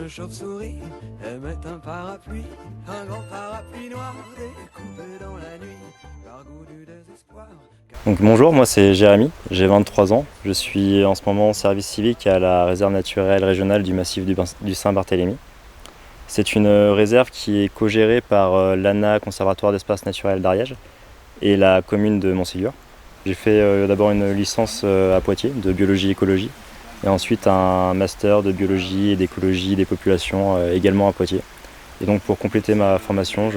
Une chauve-souris aimait un parapluie, un grand parapluie noir découpé dans la nuit, par goût du désespoir. Donc bonjour, moi c'est Jérémy, j'ai 23 ans. Je suis en ce moment en service civique à la réserve naturelle régionale du massif du Saint-Barthélemy. C'est une réserve qui est co-gérée par l'ANA Conservatoire d'espaces naturels d'Ariège et la commune de Montségur. J'ai fait d'abord une licence à Poitiers de biologie-écologie et ensuite un master de biologie et d'écologie des populations également à Poitiers. Et donc pour compléter ma formation,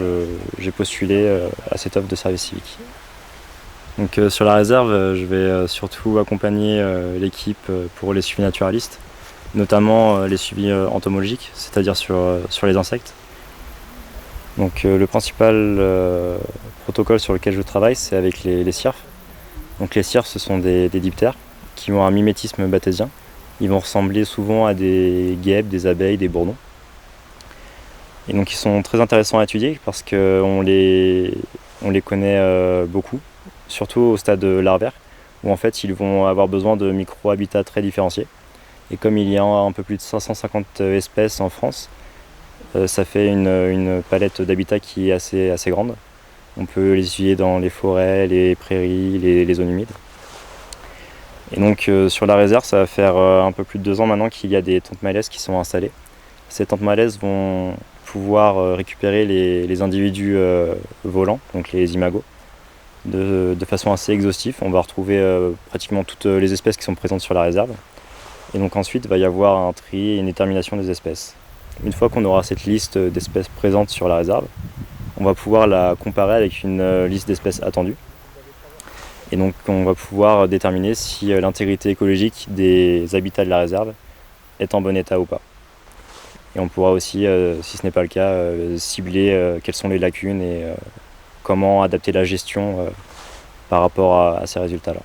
j'ai postulé à cette offre de service civique. Donc sur la réserve, je vais surtout accompagner l'équipe pour les suivis naturalistes, notamment les suivis entomologiques, c'est-à-dire sur les insectes. Donc le principal protocole sur lequel je travaille, c'est avec les cirfes. Donc les cirfes, ce sont des diptères qui ont un mimétisme bathésien. Ils vont ressembler souvent à des guêpes, des abeilles, des bourdons. Et donc ils sont très intéressants à étudier parce qu'on les connaît beaucoup, surtout au stade larvaire, où en fait ils vont avoir besoin de micro-habitats très différenciés. Et comme il y a un peu plus de 550 espèces en France, ça fait une palette d'habitats qui est assez grande. On peut les étudier dans les forêts, les prairies, les zones humides. Et donc sur la réserve, ça va faire un peu plus de 2 ans maintenant qu'il y a des tentes malaises qui sont installées. Ces tentes malaises vont pouvoir récupérer les individus volants, donc les imagos, de façon assez exhaustive. On va retrouver pratiquement toutes les espèces qui sont présentes sur la réserve. Et donc ensuite, il va y avoir un tri et une détermination des espèces. Une fois qu'on aura cette liste d'espèces présentes sur la réserve, on va pouvoir la comparer avec une liste d'espèces attendues. Et donc on va pouvoir déterminer si l'intégrité écologique des habitats de la réserve est en bon état ou pas. Et on pourra aussi, si ce n'est pas le cas, cibler quelles sont les lacunes et comment adapter la gestion par rapport à ces résultats-là.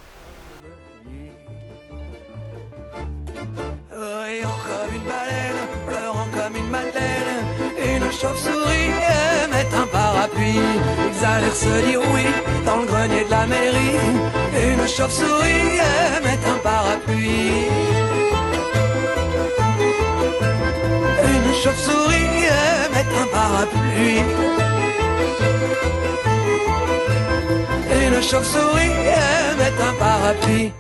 Riant comme une baleine, pleurant comme une madeleine, une chauve-souris aimait un parapluie. Ils allèrent se dire oui dans le grenier de la mairie. Une chauve-souris aimait un parapluie. Une chauve-souris aimait un parapluie. Une chauve-souris aimait un parapluie.